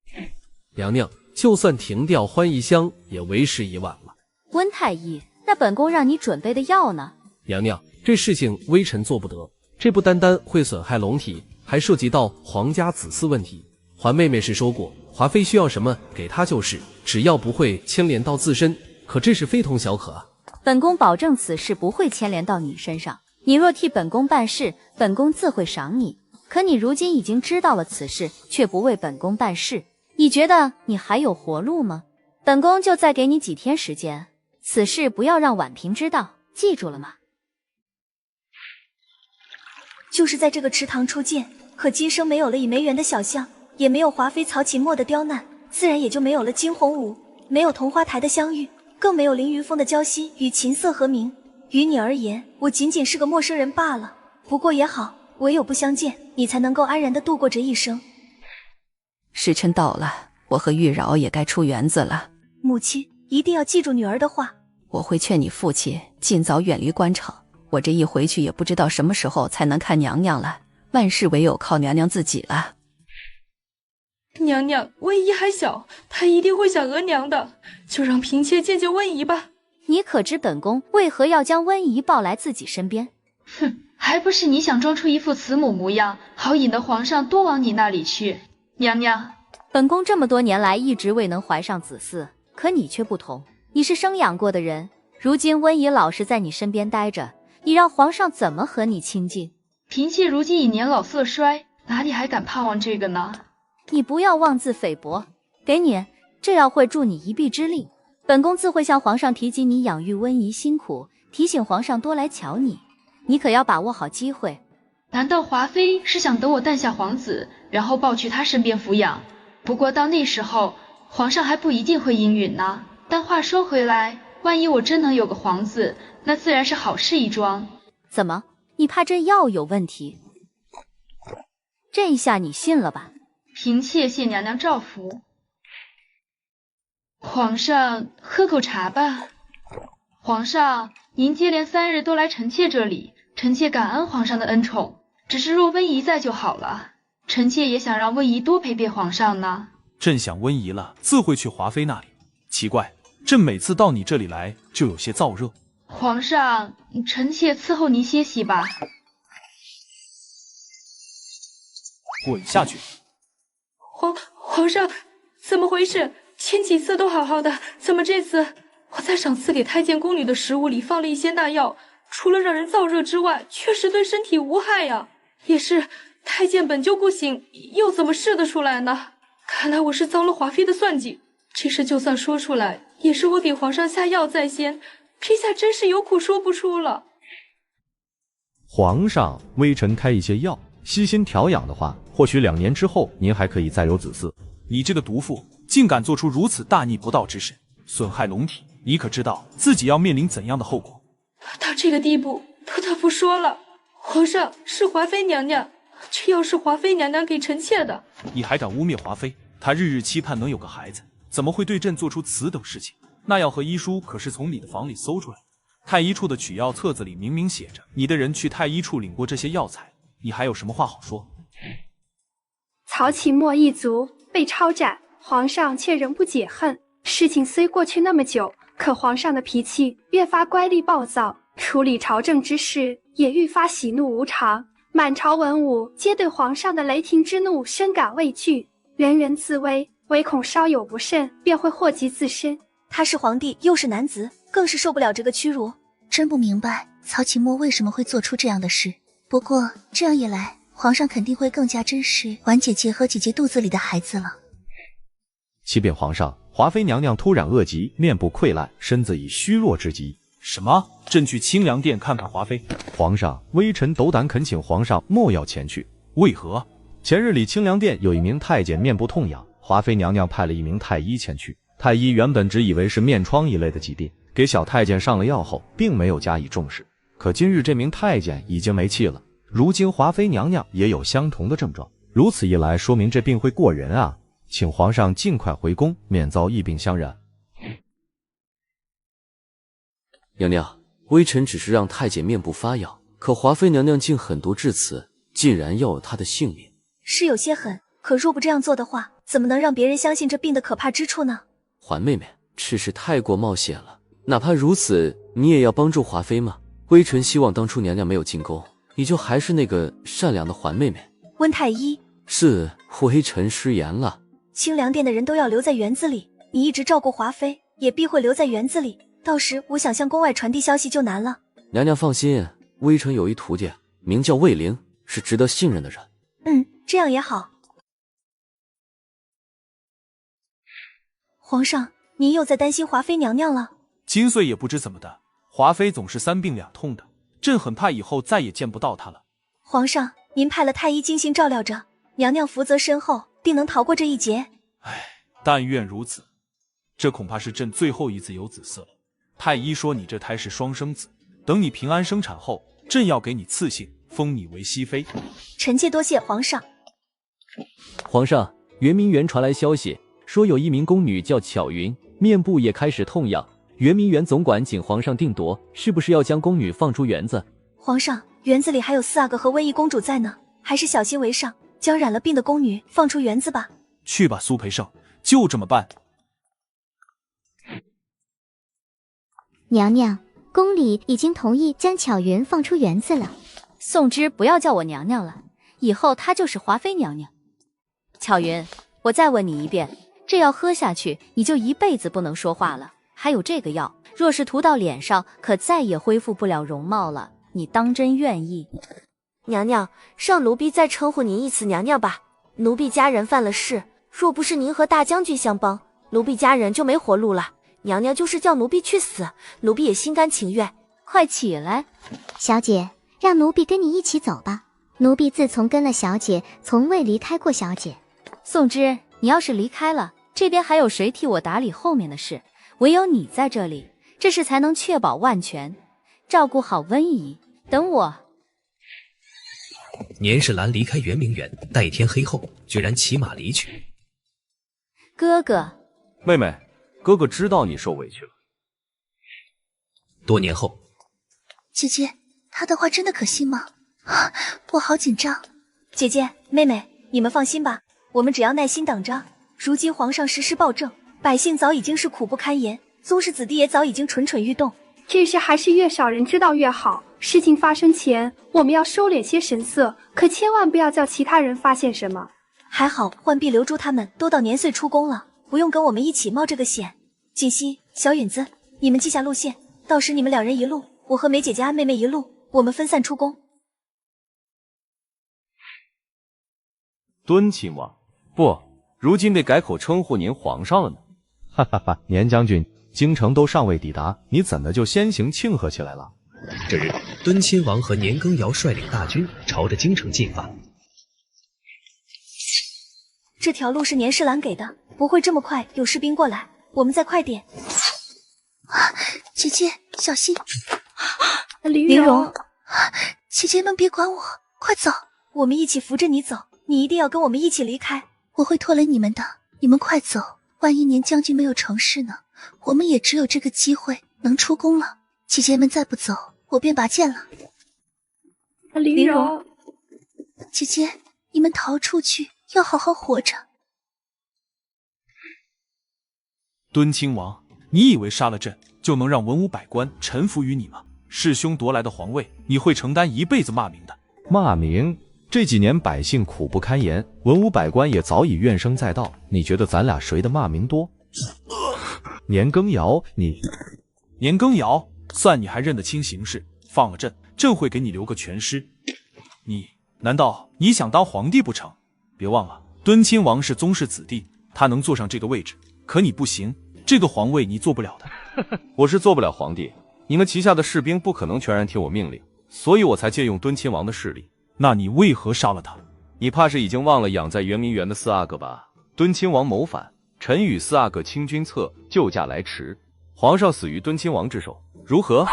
娘娘，就算停掉欢宜香，也为时已晚了。温太医，那本宫让你准备的药呢？娘娘，这事情微臣做不得，这不单单会损害龙体，还涉及到皇家子嗣问题。环妹妹是说过，华妃需要什么给她就是，只要不会牵连到自身，可这是非同小可啊。本宫保证此事不会牵连到你身上，你若替本宫办事，本宫自会赏你。可你如今已经知道了此事，却不为本宫办事，你觉得你还有活路吗？本宫就再给你几天时间，此事不要让婉嫔知道，记住了吗？就是在这个池塘初见，可今生没有了倚梅园的小巷，也没有华妃曹启墨的刁难，自然也就没有了惊鸿舞，没有桐花台的相遇，更没有凌云峰的交心与琴瑟和鸣。于你而言，我仅仅是个陌生人罢了。不过也好，唯有不相见，你才能够安然地度过这一生。时辰到了，我和玉娆也该出园子了。母亲一定要记住女儿的话。我会劝你父亲尽早远离官场。我这一回去也不知道什么时候才能看娘娘了，万事唯有靠娘娘自己了。娘娘，温宜还小，她一定会想额娘的，就让嫔妾见见温宜吧。你可知本宫为何要将温宜抱来自己身边？哼，还不是你想装出一副慈母模样，好引得皇上多往你那里去。娘娘，本宫这么多年来一直未能怀上子嗣，可你却不同，你是生养过的人，如今温宜老实在你身边待着，你让皇上怎么和你亲近？嫔妾如今已年老色衰，哪里还敢盼望这个呢？你不要妄自菲薄，给你，这药会助你一臂之力。本宫自会向皇上提及你养育温宜辛苦，提醒皇上多来瞧你。你可要把握好机会。难道华妃是想等我诞下皇子，然后抱去她身边抚养？不过到那时候，皇上还不一定会应允呢。但话说回来，万一我真能有个皇子，那自然是好事一桩。怎么，你怕这药有问题？这一下你信了吧？嫔妾谢娘娘照拂。皇上，喝口茶吧。皇上，您接连3日都来臣妾这里，臣妾感恩皇上的恩宠。只是若温宜在就好了。臣妾也想让温宜多陪陪皇上呢。朕想温宜了，自会去华妃那里。奇怪，朕每次到你这里来就有些燥热。皇上，臣妾伺候您歇息吧。滚下去！皇上，怎么回事？前几次都好好的，怎么这次？我在赏赐给太监宫女的食物里放了一些那药，除了让人燥热之外，确实对身体无害呀。也是，太监本就不行，又怎么试得出来呢？看来我是遭了华妃的算计。这事就算说出来，也是我给皇上下药在先，陛下真是有苦说不出了。皇上，微臣开一些药，悉心调养的话，或许2年之后您还可以再有子嗣。你这个毒妇，竟敢做出如此大逆不道之事，损害龙体，你可知道自己要面临怎样的后果？到这个地步，不得不说了，皇上是华妃娘娘，这药是华妃娘娘给臣妾的。你还敢污蔑华妃？她日日期盼能有个孩子，怎么会对朕做出此等事情？那药和医书可是从你的房里搜出来的，太医处的取药册子里明明写着，你的人去太医处领过这些药材，你还有什么话好说？曹启墨一族被抄斩，皇上却仍不解恨。事情虽过去那么久，可皇上的脾气越发乖戾暴躁，处理朝政之事也愈发喜怒无常。满朝文武皆对皇上的雷霆之怒深感畏惧，人人自危，唯恐稍有不慎便会祸及自身。他是皇帝，又是男子，更是受不了这个屈辱。真不明白曹启墨为什么会做出这样的事。不过这样一来，皇上肯定会更加珍视婉姐姐和姐姐肚子里的孩子了。启禀皇上，华妃娘娘突然恶疾，面部溃烂，身子已虚弱之极。什么？朕去清凉殿看看华妃。皇上，微臣斗胆恳请皇上莫要前去。为何？前日里清凉殿有一名太监面部痛痒，华妃娘娘派了一名太医前去。太医原本只以为是面疮一类的疾病，给小太监上了药后，并没有加以重视。可今日这名太监已经没气了，如今华妃娘娘也有相同的症状，如此一来，说明这病会过人啊！请皇上尽快回宫，免遭疫病相染。娘娘，微臣只是让太监面部发痒，可华妃娘娘竟狠毒至此，竟然要了她的性命，是有些狠。可若不这样做的话，怎么能让别人相信这病的可怕之处呢？环妹妹，这事太过冒险了。哪怕如此，你也要帮助华妃吗？微臣希望当初娘娘没有进宫，你就还是那个善良的环妹妹。温太医，是微臣失言了。清凉殿的人都要留在园子里，你一直照顾华妃，也必会留在园子里。到时我想向宫外传递消息就难了。娘娘放心，微臣有一徒弟，名叫魏灵，是值得信任的人。这样也好。皇上，您又在担心华妃娘娘了？金岁也不知怎么的，华妃总是3病2痛的，朕很怕以后再也见不到她了。皇上，您派了太医精心照料着，娘娘福泽深厚，定能逃过这一劫。但愿如此。这恐怕是朕最后一次有子嗣了。太医说你这胎是双生子，等你平安生产后，朕要给你赐姓，封你为熹妃。臣妾多谢皇上。皇上，圆明园传来消息，说有一名宫女叫巧云，面部也开始痛痒。圆明园总管请皇上定夺，是不是要将宫女放出园子？皇上，园子里还有4阿哥和温宜公主在呢，还是小心为上，将染了病的宫女放出园子吧。去吧，苏培盛，就这么办。娘娘，宫里已经同意将巧云放出园子了。宋之，不要叫我娘娘了，以后她就是华妃娘娘。巧云，我再问你一遍，这药喝下去，你就一辈子不能说话了。还有这个药，若是涂到脸上，可再也恢复不了容貌了。你当真愿意？娘娘，让奴婢再称呼您一次娘娘吧。奴婢家人犯了事，若不是您和大将军相帮，奴婢家人就没活路了。娘娘就是叫奴婢去死，奴婢也心甘情愿。快起来，小姐，让奴婢跟你一起走吧。奴婢自从跟了小姐，从未离开过小姐。宋之，你要是离开了，这边还有谁替我打理后面的事？唯有你在这里，这事才能确保万全。照顾好温宜，等我。年世兰离开圆明园，待天黑后，居然骑马离去。哥哥，妹妹，哥哥知道你受委屈了。多年后，姐姐，她的话真的可信吗？我好紧张。姐姐、妹妹，你们放心吧，我们只要耐心等着。如今皇上实施暴政，百姓早已经是苦不堪言，宗室子弟也早已经蠢蠢欲动。这事还是越少人知道越好。事情发生前，我们要收敛些神色，可千万不要叫其他人发现什么。还好浣碧、流珠他们都到年岁出宫了，不用跟我们一起冒这个险。锦溪、小允子，你们记下路线，到时你们2人一路，我和梅姐姐、安妹妹一路，我们分散出宫。敦亲王，不，如今得改口称呼您皇上了呢。哈哈哈，年将军，京城都尚未抵达，你怎的就先行庆贺起来了？这日，敦亲王和年羹尧率领大军朝着京城进发。这条路是年世兰给的，不会这么快有士兵过来，我们再快点。姐姐，小心！玲珑，姐姐们别管我，快走！我们一起扶着你走，你一定要跟我们一起离开。我会拖累你们的，你们快走！万一年将军没有成事呢？我们也只有这个机会能出宫了。姐姐们再不走，我便拔剑了。玲珑，姐姐，你们逃出去，要好好活着。敦亲王，你以为杀了朕就能让文武百官臣服于你吗？弑兄夺来的皇位，你会承担一辈子骂名的。骂名？这几年百姓苦不堪言，文武百官也早已怨声载道，你觉得咱俩谁的骂名多？年羹尧，年羹尧，算你还认得清形势，放了朕，朕会给你留个全尸。难道你想当皇帝不成？别忘了，敦亲王是宗室子弟，他能坐上这个位置，可你不行，这个皇位你做不了的。我是做不了皇帝，你们旗下的士兵不可能全然听我命令，所以我才借用敦亲王的势力。那你为何杀了他？你怕是已经忘了养在圆明园的4阿哥吧？敦亲王谋反，臣与4阿哥清君侧，救驾来迟，皇上死于敦亲王之手，如何？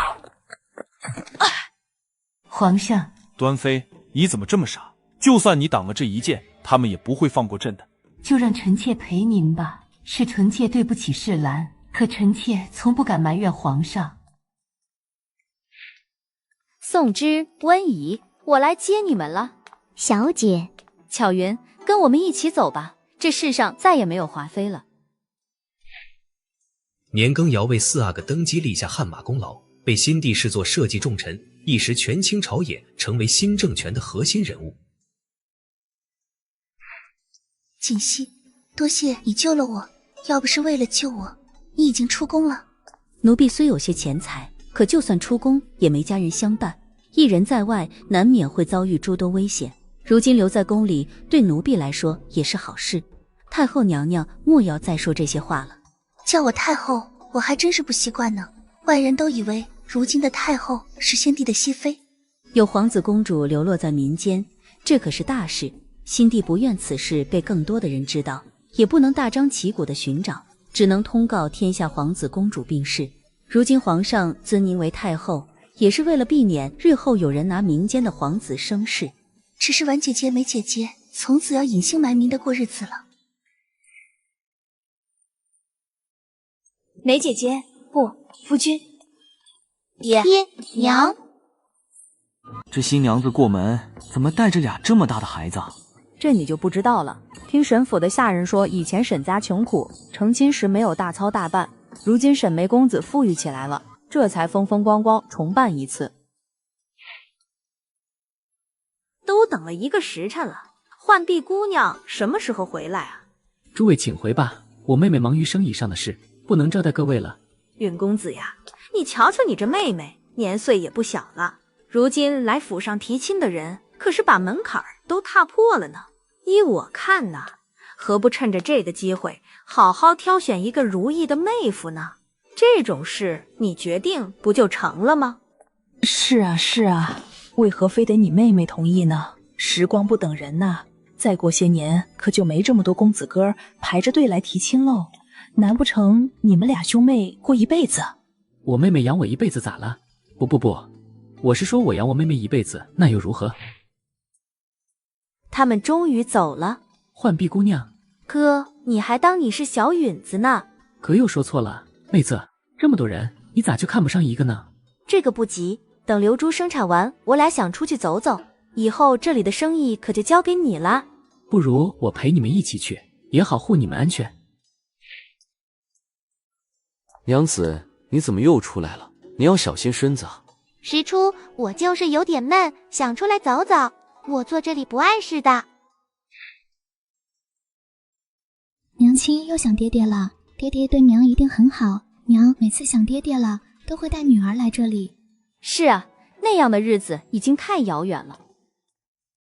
皇上，端妃，你怎么这么傻？就算你挡了这一剑，他们也不会放过朕的。就让臣妾陪您吧，是臣妾对不起世兰，可臣妾从不敢埋怨皇上。宋之、温宜，我来接你们了。小姐，巧云，跟我们一起走吧，这世上再也没有华妃了。年羹尧为4阿哥登基立下汗马功劳，被新帝视作社稷重臣，一时权倾朝野，成为新政权的核心人物。锦溪，多谢你救了我，要不是为了救我，你已经出宫了。奴婢虽有些钱财，可就算出宫也没家人相伴，一人在外难免会遭遇诸多危险。如今留在宫里，对奴婢来说也是好事。太后娘娘莫要再说这些话了。叫我太后，我还真是不习惯呢。外人都以为如今的太后是先帝的熹妃。有皇子公主流落在民间，这可是大事。新帝不愿此事被更多的人知道，也不能大张旗鼓的寻找，只能通告天下皇子公主病逝。如今皇上尊您为太后，也是为了避免日后有人拿民间的皇子生事。只是婉姐姐、梅姐姐从此要隐姓埋名的过日子了。梅姐姐，不，夫君。爹娘，这新娘子过门怎么带着俩这么大的孩子？这你就不知道了。听沈府的下人说，以前沈家穷苦，成亲时没有大操大办，如今沈梅公子富裕起来了，这才风风光光重办一次。都等了1个时辰了，浣碧姑娘什么时候回来啊？诸位请回吧，我妹妹忙于生意上的事，不能招待各位了。允公子呀，你瞧瞧你这妹妹，年岁也不小了，如今来府上提亲的人可是把门槛都踏破了呢。依我看呢，何不趁着这个机会好好挑选一个如意的妹夫呢？这种事你决定不就成了吗？是啊是啊，为何非得你妹妹同意呢？时光不等人呐，再过些年可就没这么多公子哥排着队来提亲喽。难不成你们俩兄妹过一辈子？我妹妹养我一辈子咋了？不，我是说我养我妹妹一辈子，那又如何？他们终于走了。浣碧姑娘，哥，你还当你是小允子呢？哥又说错了，妹子，这么多人，你咋就看不上一个呢？这个不急，等流珠生产完，我俩想出去走走。以后这里的生意可就交给你了。不如我陪你们一起去，也好护你们安全。娘子，你怎么又出来了？你要小心身子啊。实初，我就是有点闷，想出来走走。我坐这里不碍事的。娘亲又想爹爹了，爹爹对娘一定很好。娘每次想爹爹了，都会带女儿来这里。是啊，那样的日子已经太遥远了。